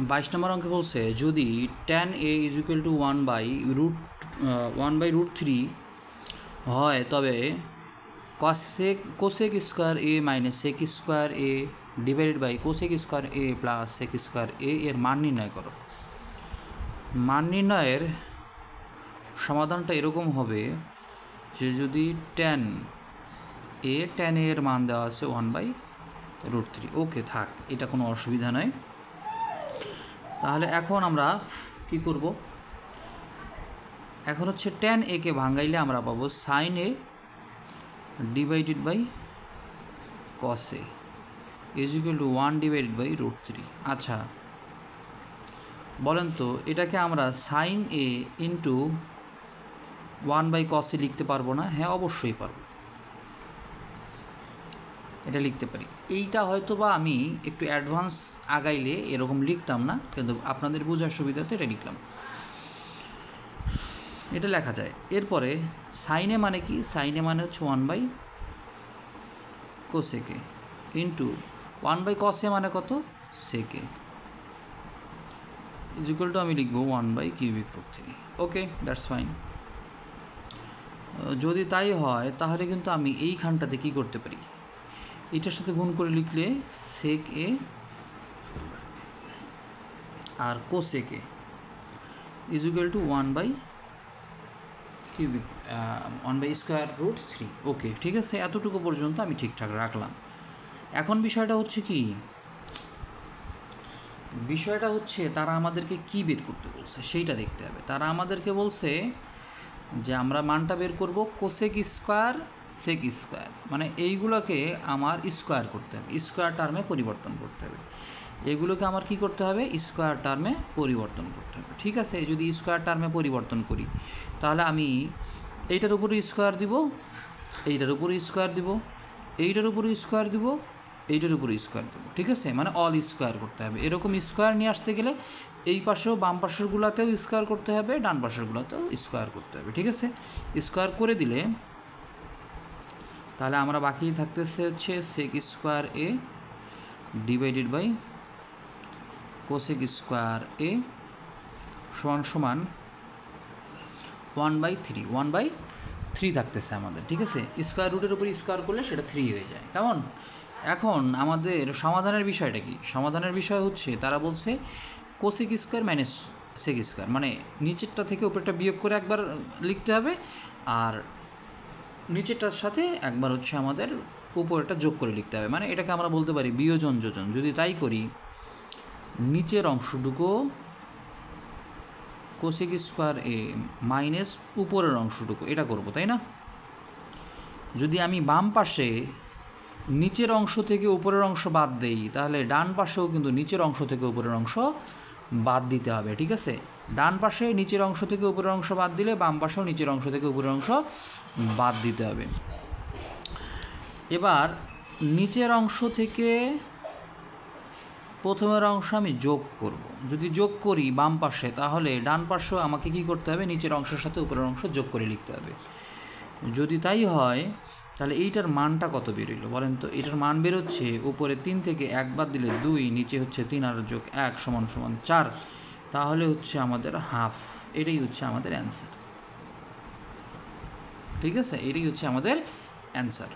22 নম্বর অঙ্কে বলছে যদি tan a is equal to 1/√3 হয় তবে cosec square a minus sec square a divided by cosec square a plus sec square a এর মান নির্ণয় করো। মান নির্ণয়ের সমাধানটা এরকম হবে যে যদি tan a এর মান দেওয়া আছে 1/√3। ওকে থাক, এটা কোনো অসুবিধা নয়। তাহলে এখন আমরা কি করব, এখন হচ্ছে tan a কে ভাঙাইলে আমরা পাবো sin a divided by cos a is equal to 1/√3। আচ্ছা বলেন তো এটাকে আমরা sin a into 1/cos a লিখতে পারবো না? হ্যাঁ অবশ্যই পারবো, এটা লিখতে পারি। এইটা হয়তো বা আমি একটু অ্যাডভান্স আগাইলে এরকম লিখতাম না, কিন্তু আপনাদের বোঝার সুবিধাতে এটা লিখলাম, এটা লেখা যায়। এরপরে সাইনে মানে কি, সাইনে মানে হচ্ছে 1/cos a into 1/cos a মানে কত, sec a is equal two আমি লিখবো 1/√3। Okay that's fine. যদি তাই হয় তাহলে কিন্তু আমি এইখানটাতে কি করতে পারি, এটার সাথে গুণ করে লিখলে sec a আর cosec a is equal to 1/√3। Okay ঠিক আছে, এতটুকু পর্যন্ত আমি ঠিকঠাক রাখলাম। এখন বিষয়টা হচ্ছে কি, বিষয়টা হচ্ছে তারা আমাদেরকে কি বের করতে বলছে সেইটা দেখতে হবে। তারা আমাদেরকে বলছে যে আমরা মানটা বের করব কোসেক স্কোয়ার সেক স্কোয়ার, মানে এইগুলোকে আমার স্কোয়ার করতে হবে, স্কোয়ার টার্মে পরিবর্তন করতে হবে। এগুলোকে আমার কি করতে হবে, স্কোয়ার টার্মে পরিবর্তন করতে হবে। ঠিক আছে, যদি স্কোয়ার টার্মে পরিবর্তন করি তাহলে আমি এইটার উপরে স্কোয়ার দিব, এইটার উপরে স্কোয়ার দিব, এইটার উপরে স্কোয়ার দিব, এইটার উপরে স্কোয়ার দেবো। ঠিক আছে, মানে অল স্কোয়ার করতে হবে। এরকম স্কোয়ার নিয়ে আসতে গেলে এই পাশেও বাম পাশেরগুলোতেও স্কোয়ার করতে হবে, ডান পাশেরগুলোতেও স্কোয়ার করতে হবে। ঠিক আছে, স্কোয়ার করে দিলে তাহলে আমরা বাকি থাকতেছে হচ্ছে sec square A divided by cosec square A সমান সমান 1/3 থাকতেছে আমাদের। ঠিক আছে, স্কোয়ার রুটের উপর স্কোয়ার করলে সেটা 3 হয়ে যায়। কেমন? এখন আমাদের সমাধানের বিষয়টা কি, সমাধানের বিষয় হচ্ছে তারা বলছে cosec square minus sec square, মানে নিচেরটা থেকে উপরেরটা বিয়োগ করে একবার লিখতে হবে, আর নিচেরটার সাথে একবার হচ্ছে আমাদের উপরেরটা যোগ করে লিখতে হবে। মানে এটাকে আমরা বলতে পারি বিয়োজন যোজন। যদি তাই করি, নিচের অংশটুকু কোসেক স্কোয়ার এ মাইনাস উপরের অংশটুকু, এটা করব তাই না? যদি আমি বাম পাশে নিচের অংশ থেকে উপরের অংশ বাদ দেই তাহলে ডান পাশেও কিন্তু নিচের অংশ থেকে উপরের অংশ বাদ দিতে হবে। ঠিক আছে, ডান পাশে নিচের অংশ থেকে উপরের অংশ বাদ দিলে বাম পাশেও নিচের অংশ থেকে উপরের অংশ বাদ দিতে হবে। এবার নিচের অংশ থেকে প্রথমের অংশ আমি যোগ করব। যদি যোগ করি বাম পাশে তাহলে ডান পাশেও আমাকে কি করতে হবে, নিচের অংশের সাথে উপরের অংশ যোগ করে লিখতে হবে। যদি তাই হয় তাহলে এইটার মানটা কত বেরোইল বলেন তো? এটার মান বেরোচ্ছে উপরে 3 থেকে 1 বাদ দিলে 2, নিচে হচ্ছে 3 আর যোগ 1 সমান সমান 4। তাহলে হচ্ছে আমাদের হাফ। এটাই হচ্ছে আমাদের অ্যান্সার। ঠিক আছে, এটাই হচ্ছে আমাদের অ্যান্সার।